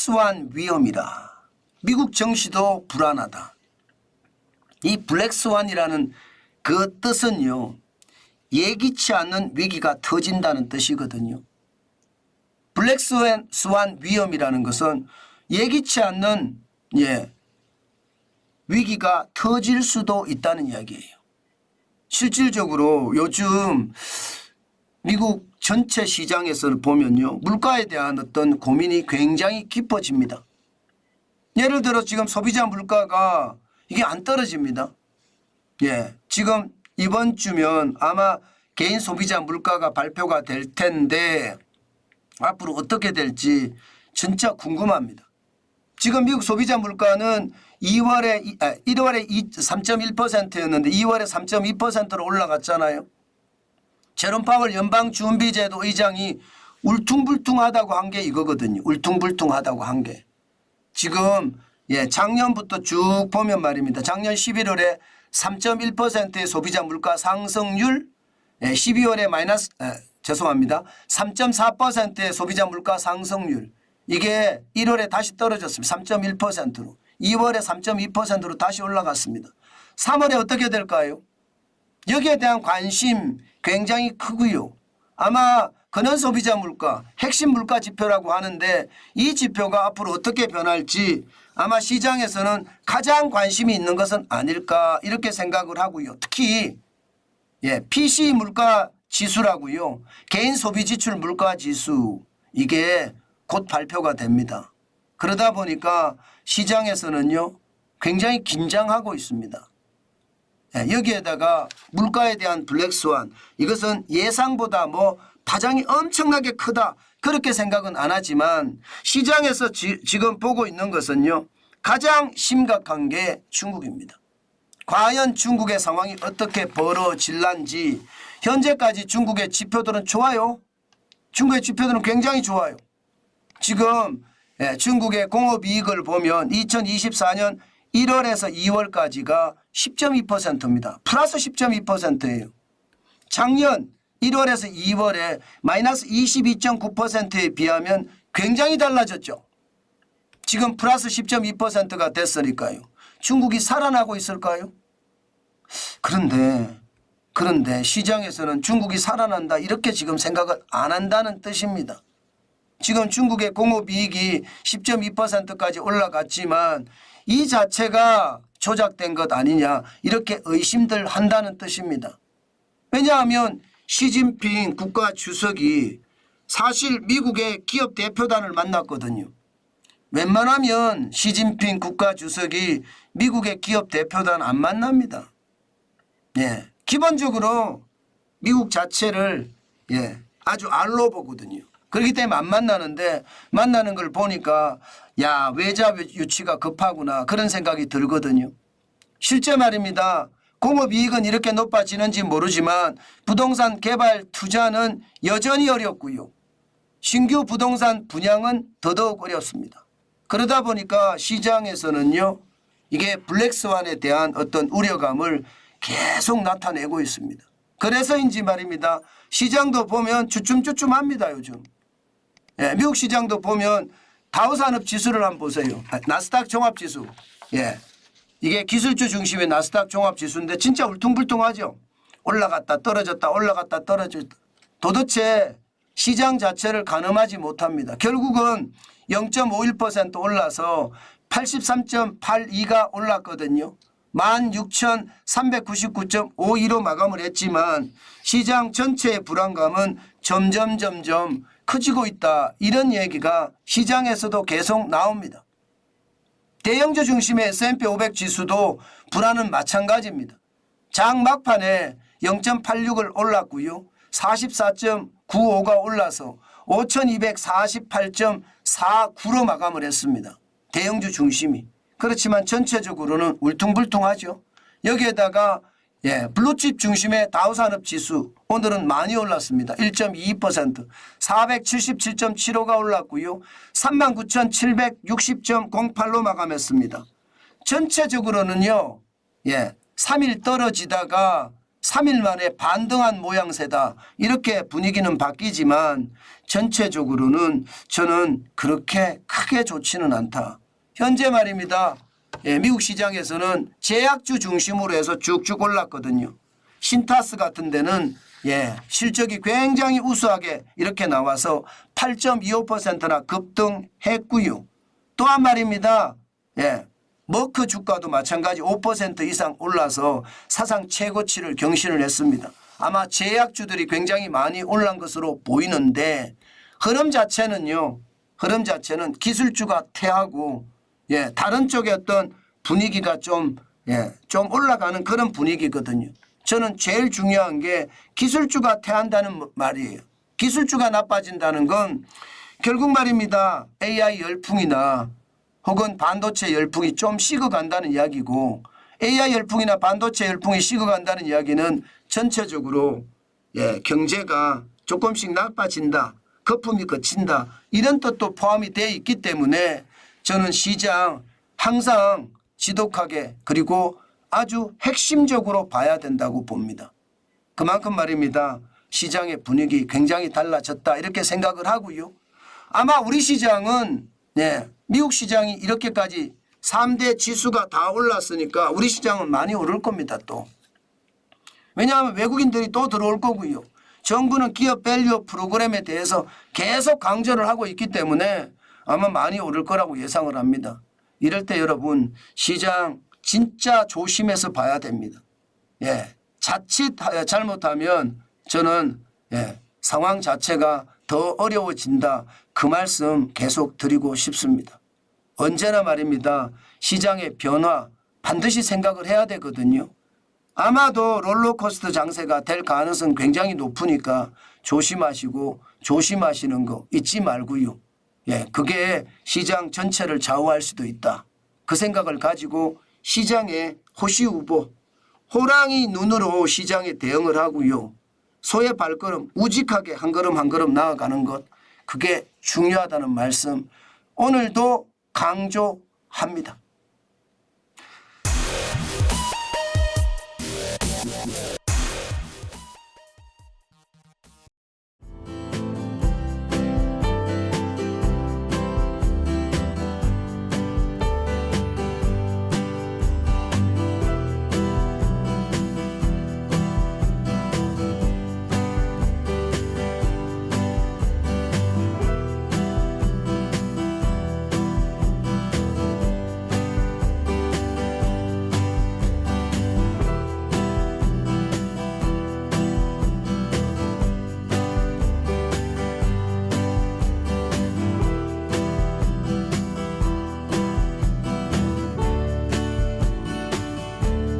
블랙스완 위험이라. 미국 정시도 불안하다. 이 블랙스완이라는 그 뜻은요, 예기치 않는 위기가 터진다는 뜻이거든요. 블랙스완 위험이라는 것은 예기치 않는 위기가 터질 수도 있다는 이야기예요. 실질적으로 요즘 미국 전체 시장에서 보면요, 물가에 대한 어떤 고민이 굉장히 깊어집니다. 예를 들어 지금 소비자 물가가 이게 안 떨어집니다. 지금 이번 주면 아마 개인 소비자 물가가 발표가 될 텐데 앞으로 어떻게 될지 진짜 궁금합니다. 지금 미국 소비자 물가는 1월에 3.1%였는데 2월에 3.2%로 올라갔잖아요. 제롬 파월 연방준비제도 의장이 울퉁불퉁하다고 한 게 이거거든요. 울퉁불퉁하다고 한 게. 지금 작년부터 쭉 보면 말입니다. 작년 11월에 3.1%의 소비자 물가 상승률, 12월에 3.4%의 소비자 물가 상승률, 이게 1월에 다시 떨어졌습니다. 3.1%로. 2월에 3.2%로 다시 올라갔습니다. 3월에 어떻게 될까요? 여기에 대한 관심 굉장히 크고요. 아마 근원 소비자 물가, 핵심 물가 지표라고 하는데 이 지표가 앞으로 어떻게 변할지 아마 시장에서는 가장 관심이 있는 것은 아닐까 이렇게 생각을 하고요. 특히 PC 물가 지수라고요. 개인 소비 지출 물가 지수, 이게 곧 발표가 됩니다. 그러다 보니까 시장에서는요, 굉장히 긴장하고 있습니다. 여기에다가 물가에 대한 블랙스완, 이것은 예상보다 파장이 엄청나게 크다 그렇게 생각은 안 하지만 시장에서 지금 보고 있는 것은요, 가장 심각한 게 중국입니다. 과연 중국의 상황이 어떻게 벌어질런지. 현재까지 중국의 지표들은 좋아요. 중국의 지표들은 굉장히 좋아요. 지금 중국의 공업이익을 보면 2024년 1월에서 2월까지가 10.2%입니다. 플러스 10.2%예요. 작년 1월에서 2월에 마이너스 22.9%에 비하면 굉장히 달라졌죠. 지금 플러스 10.2%가 됐으니까요. 중국이 살아나고 있을까요? 그런데 시장에서는 중국이 살아난다 이렇게 지금 생각을 안 한다는 뜻입니다. 지금 중국의 공업이익이 10.2%까지 올라갔지만 이 자체가 조작된 것 아니냐 이렇게 의심들 한다는 뜻입니다. 왜냐하면 시진핑 국가 주석이 사실 미국의 기업 대표단을 만났거든요. 웬만하면 시진핑 국가 주석이 미국의 기업 대표단 안 만납니다. 기본적으로 미국 자체를 아주 알로 보거든요. 그렇기 때문에 안 만나는데 만나는 걸 보니까 외자 유치가 급하구나 그런 생각이 들거든요. 실제 말입니다. 공업이익은 이렇게 높아지는지 모르지만 부동산 개발 투자는 여전히 어렵고요. 신규 부동산 분양은 더더욱 어렵습니다. 그러다 보니까 시장에서는요, 이게 블랙스완에 대한 어떤 우려감을 계속 나타내고 있습니다. 그래서인지 말입니다. 시장도 보면 주춤주춤합니다. 요즘. 미국 시장도 보면 다우산업 지수를 한번 보세요. 나스닥 종합지수. 이게 기술주 중심의 나스닥 종합지수인데 진짜 울퉁불퉁하죠. 올라갔다 떨어졌다 올라갔다 떨어졌다. 도대체 시장 자체를 가늠하지 못합니다. 결국은 0.51% 올라서 83.82가 올랐거든요. 16,399.52로 마감을 했지만 시장 전체의 불안감은 점점 커지고 있다. 이런 얘기가 시장에서도 계속 나옵니다. 대형주 중심의 S&P 500 지수도 불안은 마찬가지입니다. 장 막판에 0.86을 올랐고요. 44.95가 올라서 5,248.49로 마감을 했습니다. 대형주 중심이. 그렇지만 전체적으로는 울퉁불퉁하죠. 여기에다가 블루칩 중심의 다우산업지수 오늘은 많이 올랐습니다. 1.22% 477.75가 올랐고요. 39,760.08로 마감했습니다. 전체적으로는요. 3일 떨어지다가 3일 만에 반등한 모양새다. 이렇게 분위기는 바뀌지만 전체적으로는 저는 그렇게 크게 크게 좋지는 않다. 현재 말입니다. 예, 미국 시장에서는 제약주 중심으로 해서 쭉쭉 올랐거든요. 신타스 같은 데는 예, 실적이 굉장히 우수하게 이렇게 나와서 8.25%나 급등했고요. 또한 말입니다. 예, 머크 주가도 마찬가지 5% 이상 올라서 사상 최고치를 경신을 했습니다. 아마 제약주들이 굉장히 많이 올란 것으로 보이는데 흐름 자체는요. 흐름 자체는 기술주가 태하고 예, 다른 쪽의 어떤 분위기가 좀 올라가는 그런 분위기거든요. 저는 제일 중요한 게 기술주가 태한다는 말이에요. 기술주가 나빠진다는 건 결국 말입니다. AI 열풍이나 혹은 반도체 열풍이 좀 식어간다는 이야기고 AI 열풍이나 반도체 열풍이 식어간다는 이야기는 전체적으로 예, 경제가 조금씩 나빠진다. 거품이 거친다. 이런 뜻도 포함이 되어 있기 때문에 저는 시장 항상 지독하게 그리고 아주 핵심적으로 봐야 된다고 봅니다. 그만큼 말입니다. 시장의 분위기 굉장히 달라졌다 이렇게 생각을 하고요. 아마 우리 시장은 예, 미국 시장이 이렇게까지 3대 지수가 다 올랐으니까 우리 시장은 많이 오를 겁니다. 또. 왜냐하면 외국인들이 또 들어올 거고요. 정부는 기업 밸류 프로그램에 대해서 계속 강조를 하고 있기 때문에 아마 많이 오를 거라고 예상을 합니다. 이럴 때 여러분 시장 진짜 조심해서 봐야 됩니다. 예, 자칫 잘못하면 저는 예, 상황 자체가 더 어려워진다. 그 말씀 계속 드리고 싶습니다. 언제나 말입니다. 시장의 변화 반드시 생각을 해야 되거든요. 아마도 롤러코스터 장세가 될 가능성 굉장히 높으니까 조심하시고 조심하시는 거 잊지 말고요. 예, 그게 시장 전체를 좌우할 수도 있다. 그 생각을 가지고 시장의 호시우보, 호랑이 눈으로 시장에 대응을 하고요. 소의 발걸음 우직하게 한 걸음 한 걸음 나아가는 것 그게 중요하다는 말씀 오늘도 강조합니다.